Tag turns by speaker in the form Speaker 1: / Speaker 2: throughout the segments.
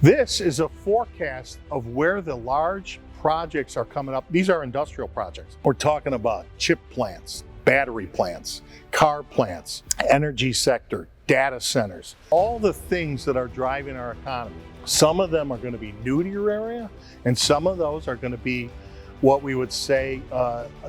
Speaker 1: This is a forecast of where the large projects are coming up. These are industrial projects. We're talking about chip plants, battery plants, car plants, energy sector, data centers, all the things that are driving our economy. Some of them are going to be new to your area, and some of those are going to be what we would say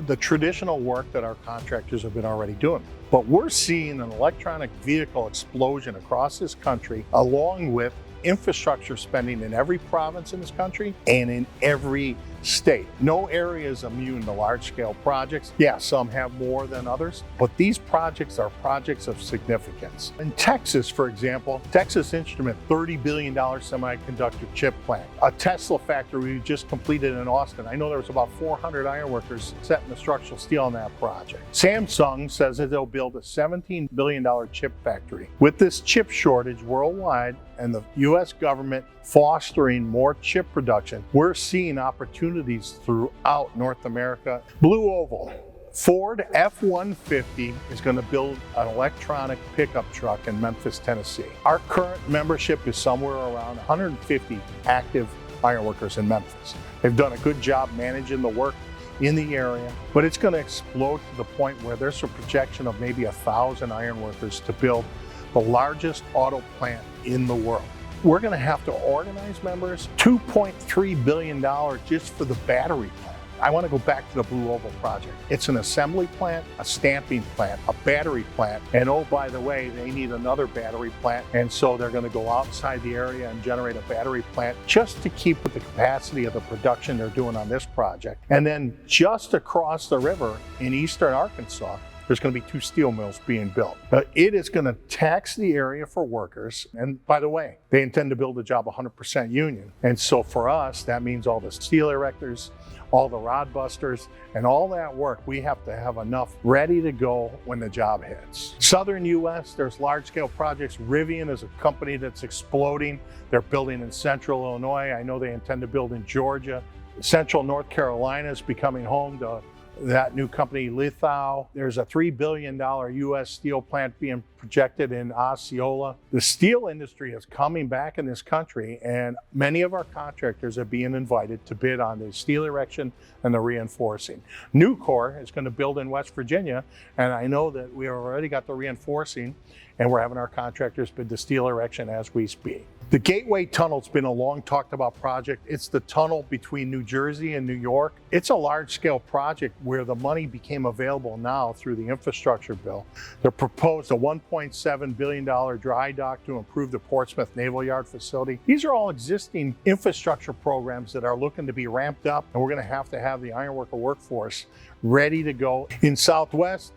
Speaker 1: the traditional work that our contractors have been already doing. But we're seeing an electronic vehicle explosion across this country, along with infrastructure spending in every province in this country and in every state. No area is immune to large-scale projects. Yeah, some have more than others, but these projects are projects of significance. In Texas, for example, Texas Instrument, $30 billion semiconductor chip plant. A Tesla factory we just completed in Austin. I know there was about 400 ironworkers setting the structural steel on that project. Samsung says that they'll build a $17 billion chip factory. With this chip shortage worldwide and the U.S. government fostering more chip production, we're seeing opportunities throughout North America. Blue Oval, Ford F-150 is going to build an electronic pickup truck in Memphis, Tennessee. Our current membership is somewhere around 150 active ironworkers in Memphis. They've done a good job managing the work in the area, but it's going to explode to the point where there's a projection of maybe 1,000 ironworkers to build the largest auto plant in the world. We're going to have to organize members, $2.3 billion just for the battery plant. I want to go back to the Blue Oval project. It's an assembly plant, a stamping plant, a battery plant, and oh, by the way, they need another battery plant, and so they're going to go outside the area and generate a battery plant just to keep with the capacity of the production they're doing on this project. And then just across the river in eastern Arkansas, there's going to be 2 steel mills being built. It is going to tax the area for workers. And by the way, they intend to build a job 100% union. And so for us, that means all the steel erectors, all the rod busters, and all that work, we have to have enough ready to go when the job hits. Southern US, there's large-scale projects. Rivian is a company that's exploding. They're building in central Illinois. I know they intend to build in Georgia. Central North Carolina is becoming home to that new company, Lithau. There's a $3 billion U.S. steel plant being projected in Osceola. The steel industry is coming back in this country, and many of our contractors are being invited to bid on the steel erection and the reinforcing. Nucor is going to build in West Virginia, and I know that we already got the reinforcing, and we're having our contractors bid the steel erection as we speak. The Gateway Tunnel's been a long talked about project. It's the tunnel between New Jersey and New York. It's a large scale project where the money became available now through the infrastructure bill. They proposed a $1.7 billion dry dock to improve the Portsmouth Naval Yard facility. These are all existing infrastructure programs that are looking to be ramped up, and we're going to have the ironworker workforce ready to go. In Southwest,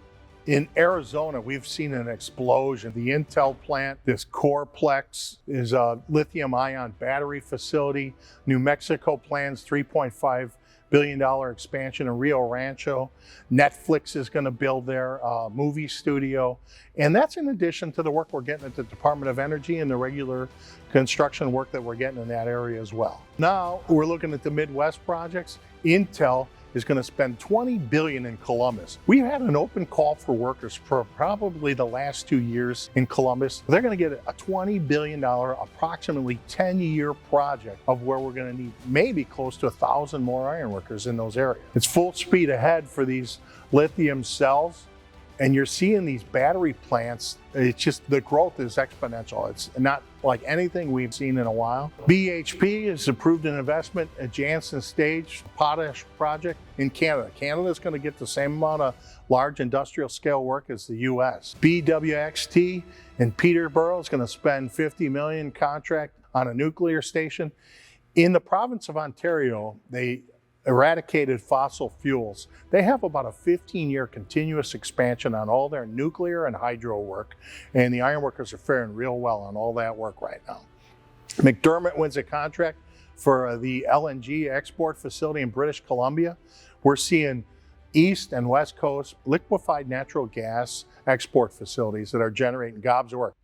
Speaker 1: in Arizona, we've seen an explosion. The Intel plant, this Coreplex is a lithium-ion battery facility. New Mexico plans $3.5 billion expansion in Rio Rancho. Netflix is going to build their movie studio. And that's in addition to the work we're getting at the Department of Energy and the regular construction work that we're getting in that area as well. Now, we're looking at the Midwest projects. Intel is going to spend $20 billion in Columbus. We've had an open call for workers for probably the last 2 years in Columbus. They're going to get a $20 billion, approximately 10-year project of where we're going to need maybe close to 1,000 more ironworkers in those areas. It's full speed ahead for these lithium cells. And you're seeing these battery plants, it's just, the growth is exponential. It's not like anything we've seen in a while. BHP has approved an investment at Jansen Stage potash project in Canada. Canada's going to get the same amount of large industrial scale work as the US. BWXT in Peterborough is going to spend $50 million contract on a nuclear station. In the province of Ontario, they eradicated fossil fuels. They have about a 15-year continuous expansion on all their nuclear and hydro work, and the ironworkers are faring real well on all that work right now. McDermott wins a contract for the LNG export facility in British Columbia. We're seeing East and West Coast liquefied natural gas export facilities that are generating gobs of work.